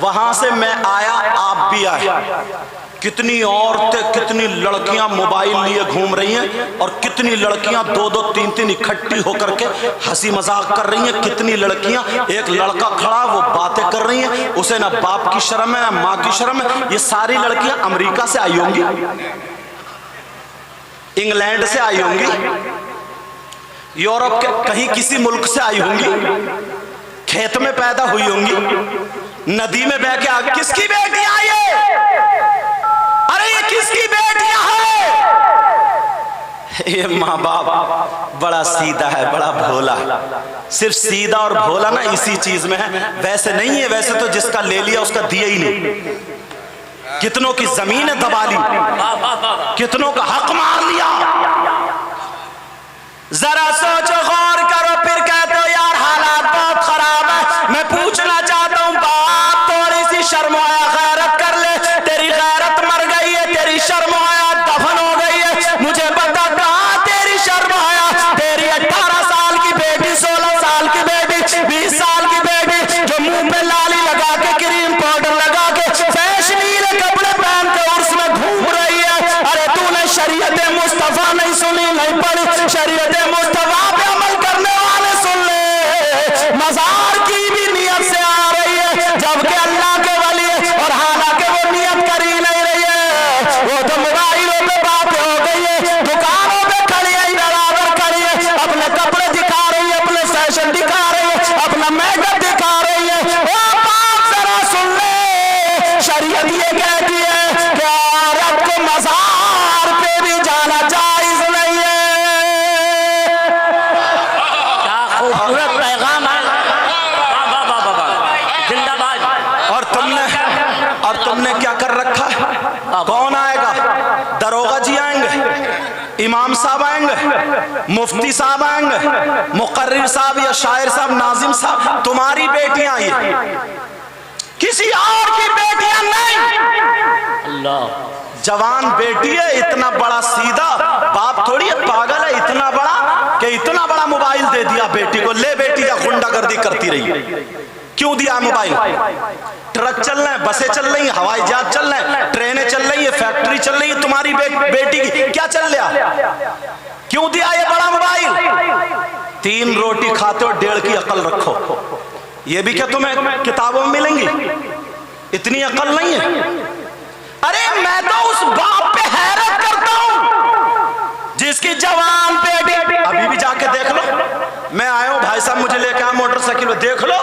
वहां से मैं आया, आप भी आए। कितनी औरतें, कितनी लड़कियां मोबाइल लिए घूम रही हैं और कितनी लड़कियां दो दो तीन तीन इकट्ठी होकर के हंसी मजाक कर रही हैं। कितनी लड़कियां, एक लड़का खड़ा वो बातें कर रही हैं, उसे ना बाप की शर्म है ना माँ की शर्म है। ये सारी लड़कियां अमेरिका से आई होंगी, इंग्लैंड से आई होंगी, यूरोप के कहीं किसी मुल्क से आई होंगी, खेत में पैदा हुई होंगी, नदी में बह के आ। किसकी बेटियां ये? अरे ये किसकी बेटियां है? ये माँ बाप बड़ा सीधा है, बड़ा भोला। सिर्फ सीधा और भोला ना इसी चीज में है, वैसे नहीं है। वैसे तो जिसका ले लिया उसका दिया ही नहीं। कितनों की जमीन दबा ली, कितनों का हक मार लिया। जरा सोचो, गौर करो, फिर कहते हो यार हालात बहुत खराब है। मैं पूछना चाहता हूँ, बाप थोड़ी सी शर्म आया गैरत कर ले। तेरी गैरत मर गई है, तेरी शर्म आया दफन हो गई है। मुझे बता कहाँ तेरी शर्म आया? तेरी 18 साल की बेटी, 16 साल की बेटी, 20 साल की बेटी जो मुंह पे लाली लगा के, क्रीम पाउडर लगा के, फैशनीले कपड़े पहन के उर्स में घूम रही है। अरे तूने शरीयत मुस्तफा नहीं सुनी, नहीं पढ़ी। शरीयत मुस्तफा पे अमल करने वाले सुन ले, मज़ार की भी नियत से आ रही है, जबकि अल्लाह के वली है और हालांकि वो नियत कर ही नहीं रही है। वो तो मोबाइलों पे बातें हो गई है, दुकानों पे खड़ी है, बराबर खड़ी है, अपने कपड़े दिखा रही है, अपने फैशन दिखा रही है, अपना मेकअप दिखा रही है। वो बात जरा सुन ले, शरीयत ये कहती है कि औरत को मज़ार पे भी जाना जायज नहीं है। और तुमने क्या कर रखा है? कौन आएगा? दरोगा जी आएंगे, इमाम साहब आएंगे, मुफ्ती साहब आएंगे, मुकर्रिर साहब या शायर साहब, नाजिम साहब। तुम्हारी बेटियां आई, किसी और की बेटियां नहीं। अल्लाह, जवान बेटी है, इतना बड़ा सीधा बाप थोड़ी है, पागल है इतना बड़ा कि इतना बड़ा मोबाइल दे दिया बेटी को। ले बेटी या गुंडागर्दी करती रही। क्यों दिया मोबाइल? ट्रक चल रहे हैं, बसें चल रही हैं, हवाई जहाज चल रहे हैं, ट्रेनें चल रही है, फैक्ट्री चल रही है। तुम्हारी बेटी की क्या चल रहा? क्यों दिया ये बड़ा मोबाइल? 3 रोटी खाते हो, 1.5 की अकल रखो। ये भी क्या तुम्हें किताबों में मिलेंगी? इतनी अकल नहीं है। अरे मैं तो उस बाप पे हैरत करता हूं जिसकी जवान बेटी, अभी भी जाके देख लो। मैं आया हूं भाई साहब, मुझे लेके आया मोटरसाइकिल में, देख लो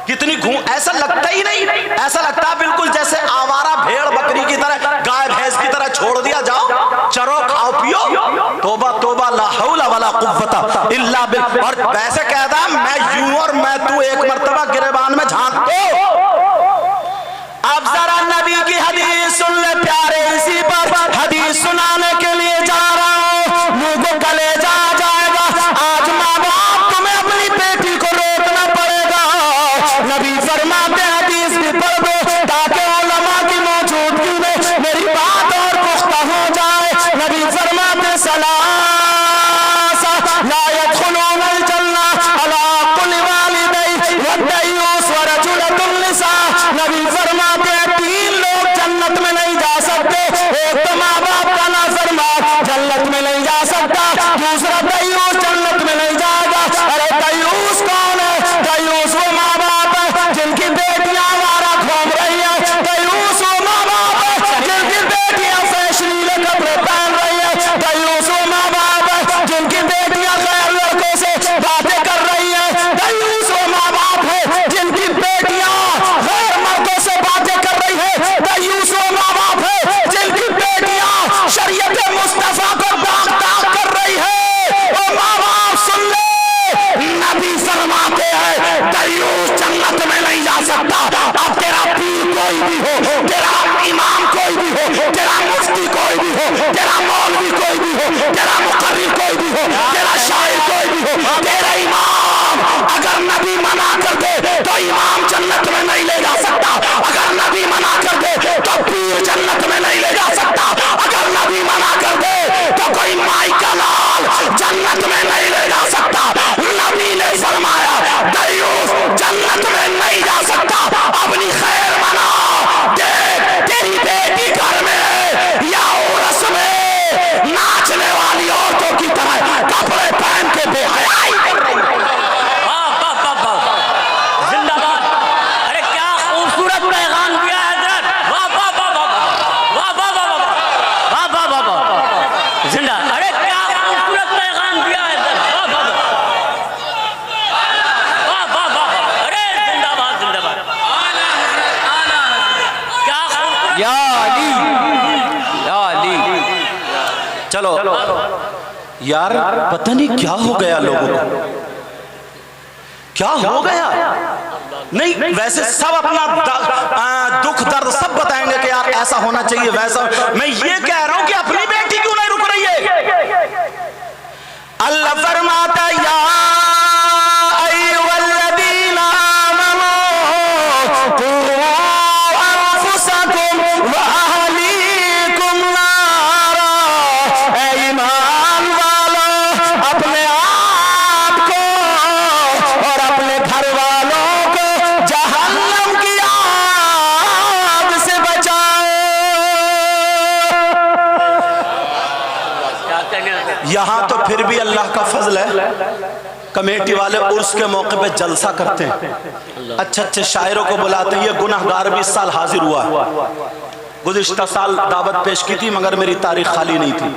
कितनी घूम। ऐसा लगता ही नहीं, ऐसा लगता है बिल्कुल जैसे आवारा भेड़ बकरी की तरह, गाय भैंस की तरह छोड़ दिया। जाओ चरो, खाओ पियो। तोबा तोबा, ला हौला वला कुव्वता इल्ला बिल्लाह। और वैसे कहता मैं यूं और मैं तू एक मर्तबा गिरेबान में झांक दो। अब जरा नबी की हदीस सुन ले प्यारे, इसी पर हदीस सुनाने के लिए जा रहा हूं। मुंह को कलेजा आ जाएगा। आज माँ बाप तुम्हें अपनी बेटी को रोकना पड़ेगा। नबी फरमाते हदीस भी पढ़ दो ताकि उलमा की मौजूदगी में मेरी बात और पुख्ता हो जाए। नबी फरमाते सलासा ला यदखुलूनल जन्नह अला कुल्ली वालिदैहि वद्दयूस व रजुलतुन निसा। नबी फरमाते हैं 3 लोग जन्नत में नहीं जा सकते। एक तो माँ बाप का नाफरमान जन्नत में नहीं जा सकता, दूसरा दयूस जन्नत में नहीं जाएगा। अरे दयूस कौन है? दयूस वो माँ बाप है जिनकी बेटियां आवारा घूम रही है। दयूस वो माँ बाप है जिनकी बेटियां फैशनीले कपड़े पहन रही है। दयूस वो माँ बाप है जिनकी बेटियां गैर लड़कों से बातें कर रही है। दयूस वो माँ बाप है जिनकी बेटियां गैर मर्दों से बातें कर रही है। दयूस वो माँ बाप है जिनकी बेटियां शरीयत मुस्तफा को दाग दाग कर रही है। वो माँ बाप सुन ले, नबी फरमाते हैं दयूस जन्नत में नहीं जा सकता। अब तेरा पीर कोई भी हो, तेरा इमाम कोई भी हो, तेरा मुफ्ती कोई भी हो, तेरा मौलवी कोई भी हो, तेरा मुकर्रिर कोई भी हो, तेरा शायर कोई भी हो, तेरा इमाम अगर नबी मना कर दे तो इमाम जन्नत में नहीं ले जा सकता। अगर नबी मना कर दे तो पीर जन्नत में नहीं ले जा सकता। अगर नबी मना कर दे तो कोई माई का लाल जन्नत में नहीं ले जा सकता। नबी ने फरमाया दयूस जन्नत में नहीं जा सकता। अपनी खैर या अली, या अली। चलो यार, पता नहीं क्या हो गया लोगों को, क्या हो गया। नहीं, वैसे सब अपना दुख दर्द सब बताएंगे कि यार ऐसा होना चाहिए वैसा। मैं ये कह रहा हूं कि अपनी बेटी क्यों नहीं रुक रही है। अल्लाह फरमाता या अय्युहल्लज़ीना आमनू कू अनफुसकुम व अहलीकुम नारा। ऐ ईमान वालों, अपने आप को और अपने घर वालों को जहन्नम की आग से बचाओ। यहां तो फिर भी अल्लाह का फजल है, कमेटी वाले उर्स के मौके पे जलसा करते हैं, अच्छे अच्छे शायरों को बुलाते हैं। ये गुनाहगार भी इस साल हाजिर हुआ है। गुज़िश्ता साल दावत पेश की थी मगर मेरी तारीख खाली नहीं थी,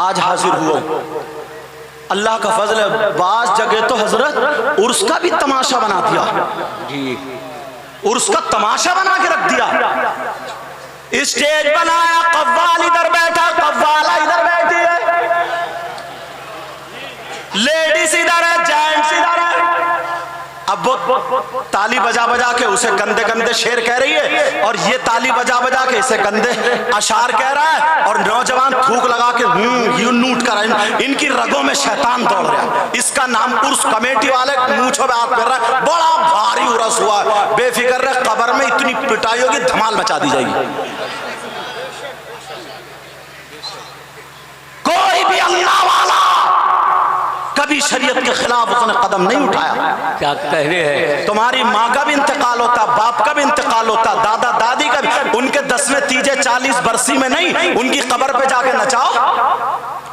आज हाजिर हुआ। अल्लाह का फजल है, बास जगह तो हजरत उर्स का भी तमाशा बना दिया जी, उर्स का तमाशा बना के रख दिया। स्टेज बनाया, कव्वाल इधर बैठा, कव्वाला इधर बैठी है, लेडीज इधर है, जेंट्स इधर है। अब वो ताली बजा बजा के उसे गंदे गंदे शेर कह रही है और ये ताली बजा बजा के इसे गंदे अशार कह रहा है, और नौजवान थूक लगा के यू नूट कर रहे हैं। इनकी रगों में शैतान दौड़ रहा है। इसका नाम उर्स। कमेटी वाले मूंछों पे हाथ फेर रहा है, बड़ा भारी उर्स हुआ है। बेफिक्र रहे, कब्र में इतनी पिटाई होगी, धमाल मचा दी जाएगी। कोई भी अल्लाह वाला कभी शरीयत के खिलाफ उसने कदम नहीं उठाया। क्या कह रहे हैं। तुम्हारी माँ का भी इंतकाल होता, बाप का भी इंतकाल होता, दादा दादी का भी। उनके 10वें तीजे 40 बरसी में नहीं, उनकी कब्र पे जाके नचाओ।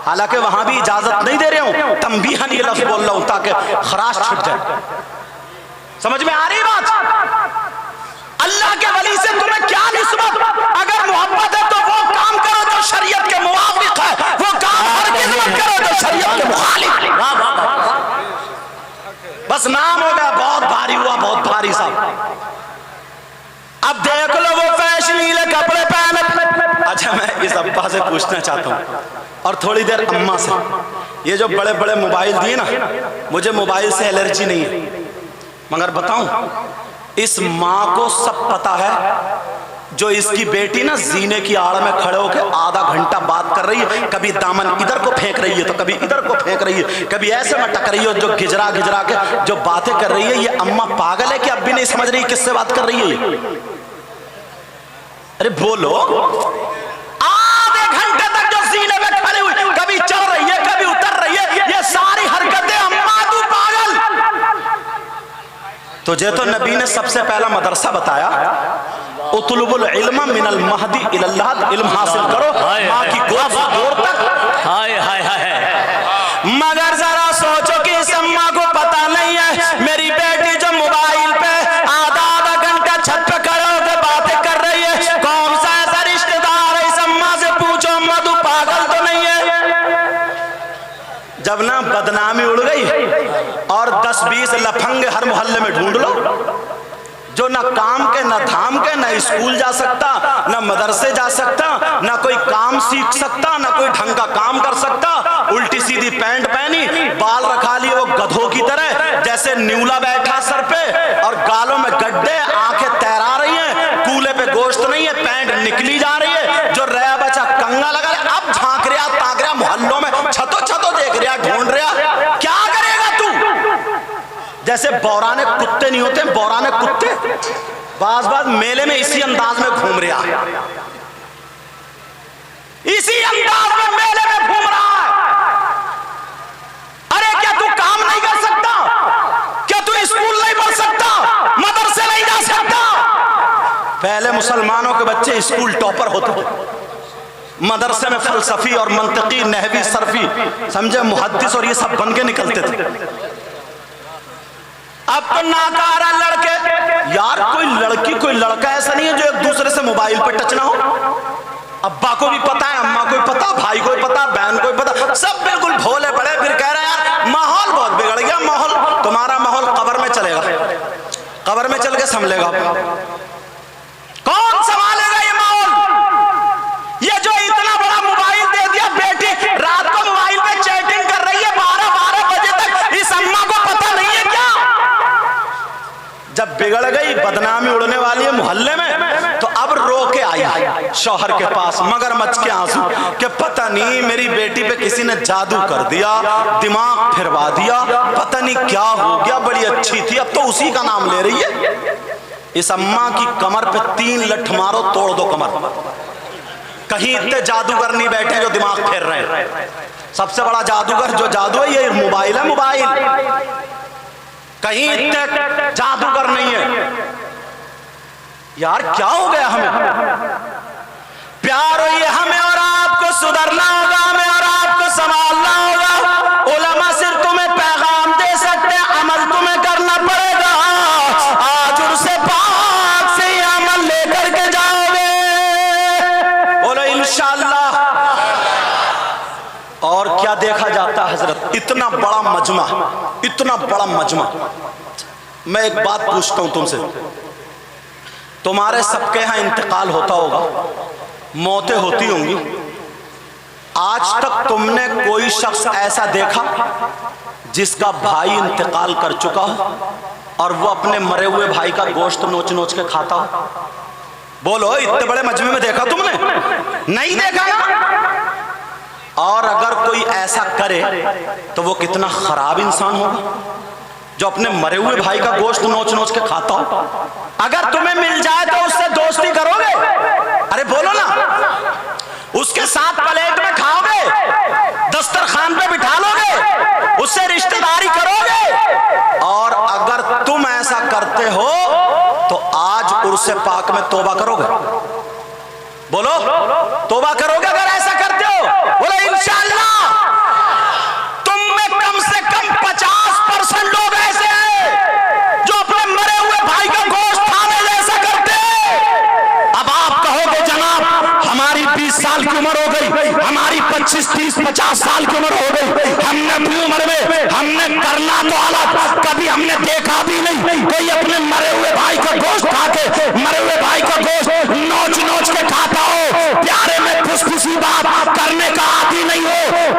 हालांकि वहां भी इजाजत नहीं दे रहे हूं, तंबीहन ये लफ्ज बोल रहा हूं ताकि खराश छूट जाए। समझ में आ रही बात। अल्लाह के वली से तुम्हें क्या निस्बत। अगर मोहब्बत है तो वो काम करो जो शरीयत के मुवाफिक है, वो काम हरगिज़ मत करो जो शरीयत के मुखालिफ। बस नाम हो गया, बहुत भारी हुआ, बहुत भारी साहब। अब देख लो वो फैशनीले कपड़े पहने। अच्छा, मैं इस अब्बा से पूछना चाहता हूँ और थोड़ी देर अम्मा से, ये जो बड़े बड़े मोबाइल दिए ना, मुझे मोबाइल से एलर्जी नहीं है, मगर बताऊं, इस माँ को सब पता है जो इसकी बेटी ना जीने की आड़ में खड़े होकर आधा घंटा बात कर रही है। कभी दामन इधर को फेंक रही है तो कभी इधर को फेंक रही है, कभी ऐसे मटक रही है, जो गिजरा गिजरा के जो बातें कर रही है। ये अम्मा पागल है कि अब भी नहीं समझ रही किससे बात कर रही है। अरे बोलो, आधे घंटे तक जो जीने में खड़े हुए, कभी चल रही है कभी उतर रही है, ये सारी हरकतें। अम्मा तू पागल। तुझे तो नबी ने सबसे पहला मदरसा बताया, उतलुबुल इल्म मिनल महदी इलल्लाह। इल्म हासिल करो माँ की गोद से दूर तक। हाय हाय हाय। मगर जरा सोचो कि इस अम्मा को पता नहीं है मेरी बेटी जो मोबाइल पे आधा आधा घंटा छत पे खड़े होकर बातें कर रही है, कौन सा ऐसा रिश्तेदार है। इस अम्मा से पूछो, अम्मा तू पागल तो नहीं है। जब ना बदनामी उड़ गई और 10-20 लफंगे हर मोहल्ले में ढूंढ लो, जो ना काम के ना धाम के, ना स्कूल जा सकता, ना मदरसे जा सकता, ना कोई काम सीख सकता, ना कोई ढंग का काम कर सकता। उल्टी सीधी पैंट पहनी, बाल रखा लिए वो गधों की तरह, जैसे न्यूला बैठा सर पे, और गालों में गड्ढे, आंखें तैरा रही हैं, कूले पे गोश्त नहीं है, पैंट निकली जा रही है, जो रहा बचा कंगा लगा। अब झांक रहा ताक रहा मोहल्लों में, छतो छतो देख रहा, ढूंढ रहा। क्या करेगा तू। जैसे बौराने कुत्ते नहीं होते, बौराने कुत्ते बाज बाज मेले में इसी अंदाज में घूम रहा है, इसी अंदाज में मेले में घूम रहा है। अरे क्या तू काम नहीं कर सकता? क्या तू स्कूल नहीं पढ़ सकता? मदरसे नहीं जा सकता? पहले मुसलमानों के बच्चे स्कूल टॉपर होते, मदरसे में फलसफी और मंतकी, नहवी, सरफी, समझे, मुहद्दिस और ये सब बन के निकलते थे। अब तो नाकारा लड़के। यार कोई लड़की कोई लड़का ऐसा नहीं है जो एक दूसरे से मोबाइल पे टच ना हो। अब्बा को भी पता है, अम्मा को भी पता, भाई को भी पता, बहन को भी पता, सब बिल्कुल भोले पड़े। फिर कह रहे यार माहौल बहुत बिगड़ गया। माहौल तुम्हारा माहौल कब्र में चलेगा, कब्र में चल के संभलेगा। कौन संभालेगा ये बिगड़ गई, बदनामी उड़ने वाली है मोहल्ले में, तो अब रो के आई शौहर के पास मगरमच्छ के आंसू कि पता नहीं मेरी बेटी पे किसी ने जादू कर दिया, दिमाग फिरवा दिया, पता नहीं क्या हो गया, बड़ी अच्छी थी, अब तो उसी का नाम ले रही है। इस अम्मा की कमर पे 3 लठ मारो, तोड़ दो कमर। कहीं इतने जादूगर नहीं बैठे जो दिमाग फेर रहे हैं। सबसे बड़ा जादूगर जो जादू है ये मोबाइल है, मोबाइल। कहीं इतने जादूगर नहीं है। यार क्या हो गया हमें? प्यार हो ये हमें और आपको सुधरना होगा, हमें और आपको संभालना होगा। उलमा सिर्फ तुम्हें पैगाम दे सकते हैं, अमल तुम्हें करना पड़ेगा। आज उनसे पाक से अमल लेकर के जाओगे, बोलो इंशाअल्लाह। और क्या देखा जाता है हजरत, इतना बड़ा मजमा, इतना बड़ा मजमा। मैं एक बात पूछता हूं तुमसे, तुम्हारे सबके यहां इंतकाल होता होगा, मौतें होती होंगी। आज तक तुमने कोई शख्स ऐसा देखा जिसका भाई इंतकाल कर चुका हो और वो अपने मरे हुए भाई का गोश्त नोच नोच के खाता हो? बोलो, इतने बड़े मजमे में देखा तुमने? नहीं देखा ना? और अगर कोई ऐसा करे तो वो कितना खराब इंसान होगा जो अपने मरे हुए भाई का गोश्त नोच नोच के खाता हो। अगर तुम्हें मिल जाए तो उससे दोस्ती करोगे? अरे बोलो ना, उसके साथ प्लेट में खाओगे, दस्तरखान पे बिठा लोगे, उससे रिश्तेदारी करोगे? और अगर तुम ऐसा करते हो तो आज उर्से पाक में तौबा करोगे? बोलो, तौबा करोगे अगर ऐसा करते हो? बोलो इंशाअल्लाह। तुम में कम से कम 50% लोग ऐसे हैं जो अपने मरे हुए भाई का गोश्त खाने जैसा करते हैं। अब आप कहोगे जनाब हमारी 20 साल की उम्र हो गई, हमारी 25, 30, 50 साल की उम्र हो गई, हमने अपनी उम्र में हमने करना तो अलग, कभी हमने देखा भी नहीं कोई अपने मरे हुए भाई का गोश्त खा के, मरे हुए भाई का गोश्त नोच नोच के खाता हो। प्यारे में खुशखुशी बात करने का आदी नहीं हो।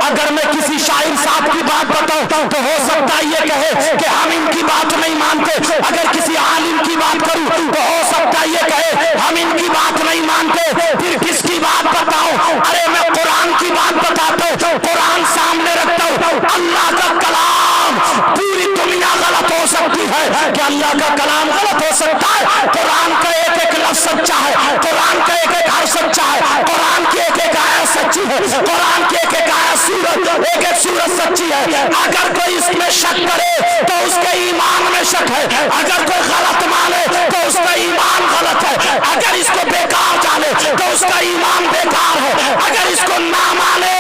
अगर मैं किसी शायर साहब की बात बताऊं तो हो सकता है ये कहे कि हम इनकी बात नहीं मानते। अगर किसी आलिम की बात करूं तो हो सकता है ये कहे हम इनकी बात नहीं मानते। फिर किसकी बात बताऊं? अरे मैं कुरान की बात बताता हूं, कुरान सामने रखता हूं। अल्लाह का कलाम, पूरी दुनिया गलत हो सकती है कि अल्लाह का कलाम गलत हो सकता है? कुरान का एक एक लफ्ज सच्चा है, कुरान का एक एक हर्फ सच्चा है, कुरान की एक एक आयत सच्ची है, कुरान की एक एक आयत सूरत, एक एक सूरत सच्ची है। अगर कोई इसमें शक करे तो उसके ईमान में शक है, अगर कोई गलत माने तो उसका ईमान गलत है, अगर इसको बेकार जाने तो उसका ईमान बेकार है, अगर इसको ना माने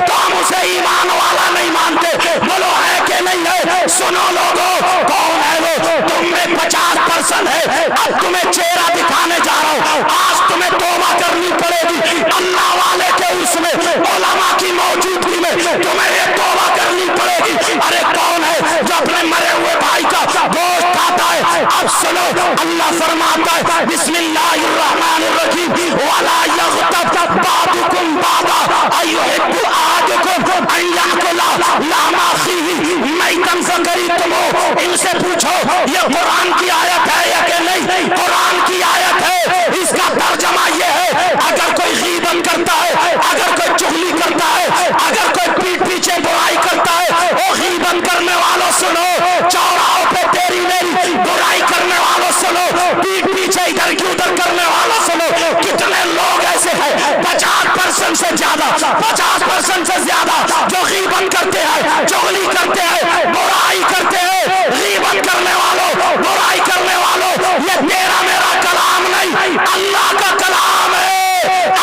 तो हम उसे ईमान वाला नहीं मानते। बोलो है कि नहीं है? सुनो लोगों, कौन है वो? तुम में 50% है। अब तुम्हें चेहरा दिखाने जा रहा हूं, आज तुम्हें तौबा करनी पड़ेगी। अल्लाह वाले के उसमें, उलमा की मौजूदगी में तुम्हें ये तौबा करनी पड़ेगी। अरे कौन है जो अपने मरे हुए भाई का गोश्त खाता है? अब सुनो, अल्लाह फरमाता है बिस्मिल्लाहिर्रहमानिर्रहीम, वला यग़तब बादुकुम बादा अयुहिब्बु अहदुकुम अन याकुला लहमा अखीही मैतन फ़करिहतमुह। इनसे पूछो ये कुरान की आयत है या कि नहीं? कुरान की आयत है। इसका तर्जमा ये है, अगर कोई गीबत करता है, अगर कोई चुगली करता है, अगर कोई पीठ पीछे बुराई करता है, वो गीबत करने वालों सुनो, चौराहों पे तेरी मेरी बुराई करने वालों सुनो, पीठ पीछे इधर की उधर करने वालों सुनो। कितने लोग ऐसे हैं, 50% से ज्यादा, 50% से ज्यादा जो गीबत करते हैं, चुगली करते हैं, बुराई करते हैं। गीबत करने वालों, बुराई करने वालों, ये तेरा मेरा कलाम नहीं, अल्लाह का कलाम है।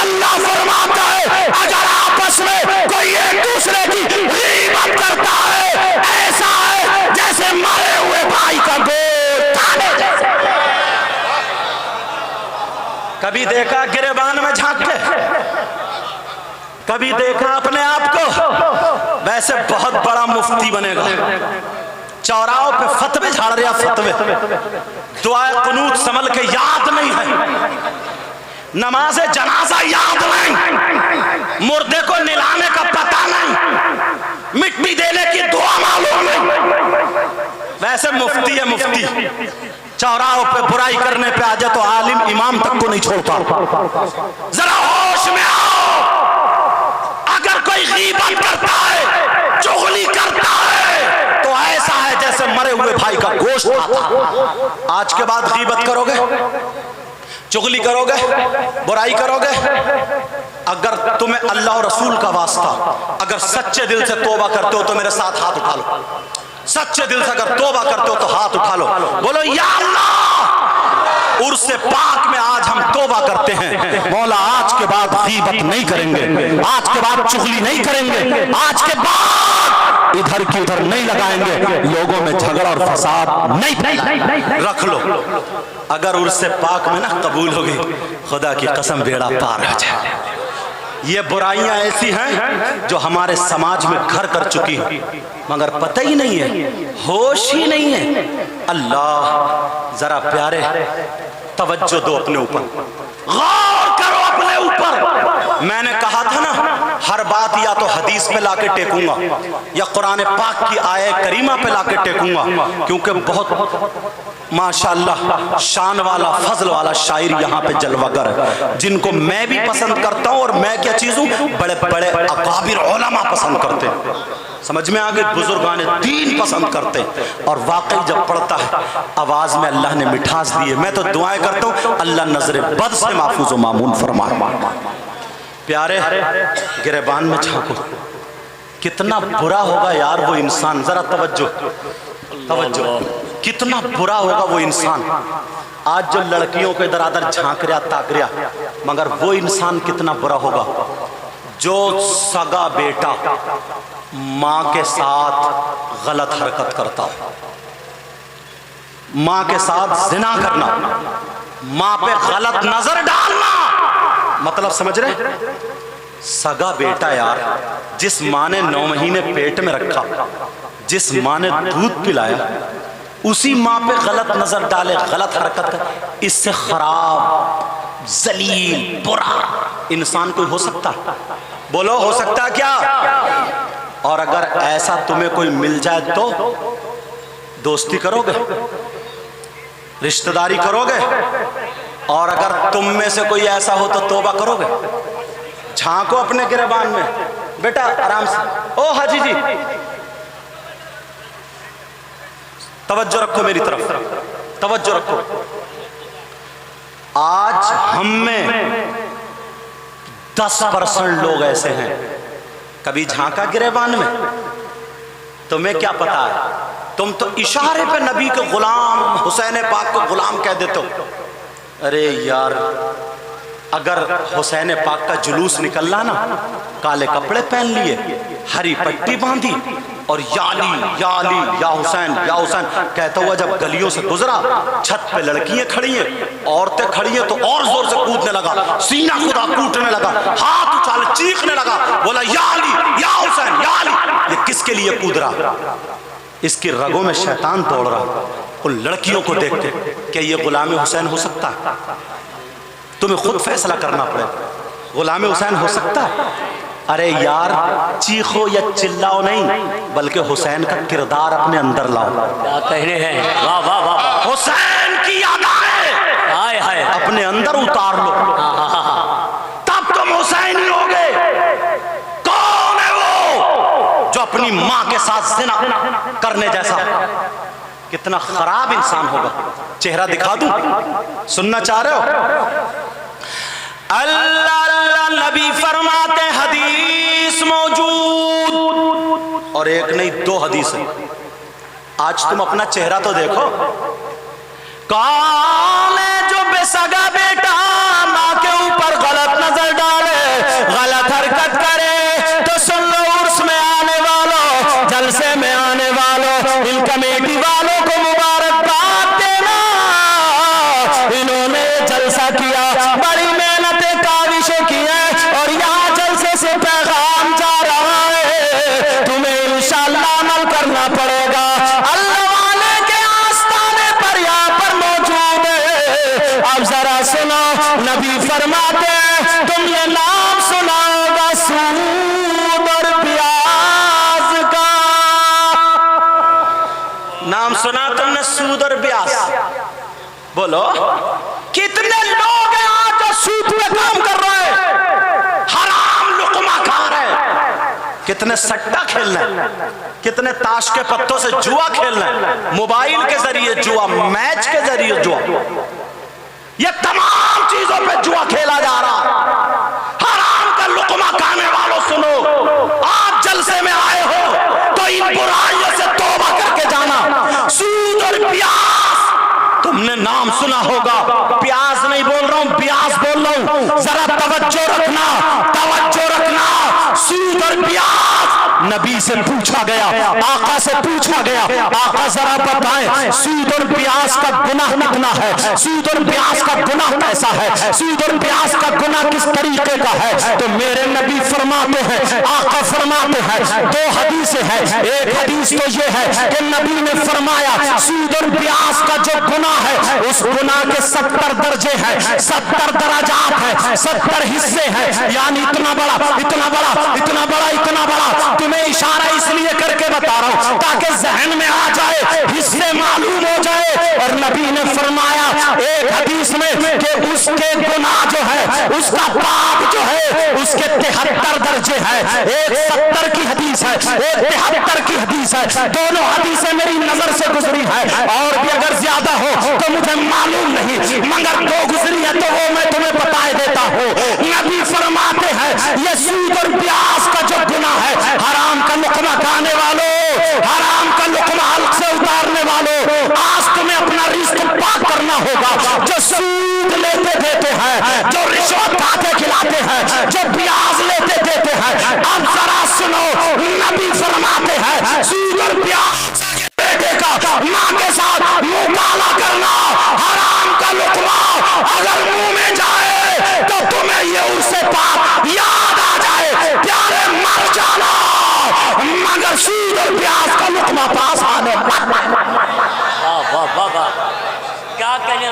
अल्लाह फरमाता है अगर आपस में कोई एक दूसरे की गीबत करता है, ऐसा है जैसे मरे हुए भाई का गोश्त खाने जैसे। कभी देखा गिरेबान में झांक के? कभी देखा अपने आप को? वैसे बहुत बड़ा मुफ्ती बनेगा, चौराहों पे फतवे झाड़ रहा, फतवे। दुआए कुनूत संभल के याद नहीं है, नमाज़े जनाजा याद नहीं, मुर्दे को निलाने का पता नहीं, मिट्टी देने की दुआ मालूम नहीं। वैसे मुफ्ती है मुफ्ती, चौराहों पे बुराई करने पे आ जाए तो आलिम इमाम तक को नहीं छोड़ता। जरा होश में आओ। अगर कोई गीबत करता है, चुगली करता है, तो ऐसा है जैसे मरे हुए भाई का गोश्त खाता। आज के बाद गीबत करोगे, चुगली करोगे, बुराई करोगे, अगर तुम्हें अल्लाह और रसूल का वास्ता, अगर सच्चे दिल से तौबा करते हो तो मेरे साथ हाथ उठा लो। सच्चे दिल से अगर तौबा करते हो तो हाथ उठा लो, बोलो या अल्लाह, उर्से पाक में आज हम तौबा करते हैं। मौला आज के बाद गीबत नहीं करेंगे, आज के बाद चुगली नहीं करेंगे, आज के बाद इधर की उधर नहीं लगाएंगे, लोगों में झगड़ा और फसाद नहीं रख लो। अगर उर्से पाक में ना कबूल होगी, खुदा की कसम बेड़ा पार हो जाए। ये बुराइयां ऐसी हैं जो हमारे समाज में घर कर चुकी हैं, मगर पता ही नहीं है, होश ही नहीं है। अल्लाह जरा प्यारे तवज्जो दो अपने ऊपर, गौर करो अपने ऊपर। मैंने कहा था ना, हर बात या तो हदीस पे लाके टेकूंगा या कुरान पाक की आयत करीमा पे लाके टेकूंगा, क्योंकि बहुत माशाअल्लाह शान वाला फजल वाला शायर यहाँ पे जलवागर है, जिनको मैं भी पसंद करता हूँ। और मैं क्या चीज हूँ, बड़े बड़े अकाबिर उलमा पसंद करते हैं, समझ में आगे, बुजुर्गान दीन पसंद करते हैं। और वाकई जब पढ़ता है आवाज में अल्लाह ने मिठास दी है। मैं तो दुआएं करता हूँ अल्लाह नजरे बद से महफूज व मामून फरमाए। प्यारे गिरेबान में झांको, कितना बुरा होगा यार वो इंसान। जरा तवज्जो तवज्जो, कितना बुरा होगा वो इंसान। आज जो लड़कियों को इधर उधर झांक रहा ताक रहा, मगर वो इंसान कितना बुरा होगा जो सगा बेटा मां के साथ गलत हरकत करता हो, मां के साथ जिना करना, मां पे गलत नजर डालना। मतलब समझ रहे, सगा बेटा यार, जिस मां ने 9 महीने पेट में रखा, जिस मां ने दूध पिलाया, उसी मां पे गलत नजर डाले, गलत हरकत कर, इससे खराब जलील बुरा इंसान कोई हो सकता? बोलो हो सकता क्या? और अगर ऐसा तुम्हें कोई मिल जाए तो दोस्ती करोगे, रिश्तेदारी करोगे? और अगर तुम में से कोई ऐसा हो तो तौबा करोगे? झांको अपने गिरबान में बेटा, आराम से। ओ हाजी जी तवज्जो रखो मेरी तरफ, तवज्जो रखो। आज हम में 10% लोग ऐसे हैं। कभी झांका गिरेबान में? तुम्हें क्या पता है, तुम तो इशारे पे नबी के गुलाम, हुसैन पाक को गुलाम कह देते हो। अरे यार, अगर हुसैन पाक का जुलूस निकलना ना, काले कपड़े पहन लिए, हरी पट्टी बांधी और या अली या हुसैन कहता हुआ जब गलियों से गुजरा, छत पे लड़कियां खड़ी हैं, औरतें खड़ी हैं, तो और जोर से कूदने लगा, सीना खुदा कूटने लगा, हाथ उछाल चीखने लगा, बोला या अली या हुसैन या अली। ये किसके लिए कूद रहा? इसकी रगों में शैतान दौड़ रहा। उन लड़कियों को देख के क्या ये गुलाम हुसैन हो सकता है? तुम्हें खुद फैसला करना पड़ेगा, गुलाम हुसैन हो सकता है? अरे यार, चीखो या चिल्लाओ नहीं, बल्कि हुसैन का किरदार अपने अंदर लाओ। क्या कह रहे हैं? वाह वाह वाह, हुसैन की यादें हाय हाय अपने अंदर उतार लो, तब तुम हुसैनी होगे। कौन है वो जो अपनी मां के साथ जिना करने जैसा? कितना खराब इंसान होगा। चेहरा दिखा दूं? सुनना चाह रहे हो? अल्लाह अल्लाह नबी फरमाते, हदीस मौजूद, और एक नहीं 2 हदीस है। आज तुम अपना चेहरा तो देखो। कौन है जो बेसगा बेटा मां के ऊपर गलत नजर डाले, गलत हरकत करे? तो सुन लो, उर्स में आने वालों, जलसे में आने वालों, इन कमेटी वालों को मुबारकबाद देना। इन्होंने जलसा किया, बड़ी मेहनतें काविशें की हैं, और यहाँ जलसे से पैगाम जा रहा है, तुम्हें इंशाअल्लाह अमल करना पड़ेगा। अल्लाह वाले के आस्ताने पर यहाँ पर मौजूद है। अब जरा सुनो, नबी फरमाते हैं, तुम ये नाम सुना होगा सूद और ब्याज का। नाम सुना तुमने सूद और ब्याज? बोलो कितने लोग हैं आज जो सूद पे काम कर रहे हैं, हराम लुकमा खा रहे हैं, कितने सट्टा खेल रहे हैं, कितने ताश के पत्तों से जुआ खेल रहे हैं, मोबाइल के जरिए जुआ, मैच के जरिए जुआ, ये तमाम चीजों पे जुआ खेला जा रहा है। हराम का लुकमा खाने वालों सुनो, आप जलसे में आए हो तो इन बुराइयों से तौबा करके जाना। सूद और प्यास, तुमने नाम सुना होगा, प्याज नहीं बोल रहा हूं, प्यास बोल रहा हूं, जरा तवज्जो रखना, तवज्जो रखना। सूद और प्यास, नबी से पूछा गया, आका से पूछा गया, आका जरा बताएं सूद और प्यास का गुनाह कितना है, सूद और प्यास का गुनाह कैसा है, सूद और प्यास का गुनाह किस तरीके का है। तो मेरे नबी फरमाते हैं, आका फरमाते हैं, दो हदीस है। एक हदीस तो ये है कि नबी ने फरमाया सूद और प्यास का जो गुनाह है, उस गुनाह के 70 दर्जे हैं, 70 दराजात हैं, 70 हिस्से हैं। यानी इतना बड़ा, इतना बड़ा, इतना बड़ा, इतना बड़ा। तुम्हें इशारा इसलिए करके बता रहा हूं ताकि जहन में आ जाए, हिस्से मालूम हो जाए। और नबी ने फरमाया एक हदीस में कि उसके गुनाह जो है, उसका पाप जो है, उसके 73 दर्जे हैं। एक 70 की हदीस है, एक 73 की हदीस है। दोनों हदीसें मेरी नजर से गुजरी है, और भी अगर ज्यादा हो तो मुझे मालूम नहीं, मगर दो गुजरी है तो वो मैं तुम्हें बता देता हूँ। नबी फरमाते हैं ये सूद और प्यास का जो गुनाह है, हराम का लुकमा खाने वालों, हराम का लुकमा हल्क से उतारने वालों, आज तुम्हें अपना रिस्क पाक करना होगा। जो सूद लेते देते हैं, जो रिश्वत खाते खिलाते हैं, जो ब्याज लेते देते हैं, अब जरा सुनो, नबी फरमाते हैं सूद और प्यास बेटे का माँ के साथ मुंह काला करना, हराम का लुकमा अगर मुंह में जाए तो तुम्हें ये उससे पाप याद आ जाए, प्यारे मर जाना, मगर सूद और प्यास का लुकमा पास आने वाह वाह वाह वाह, क्या कहने,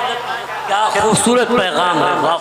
क्या खूबसूरत पैगाम है। वाह।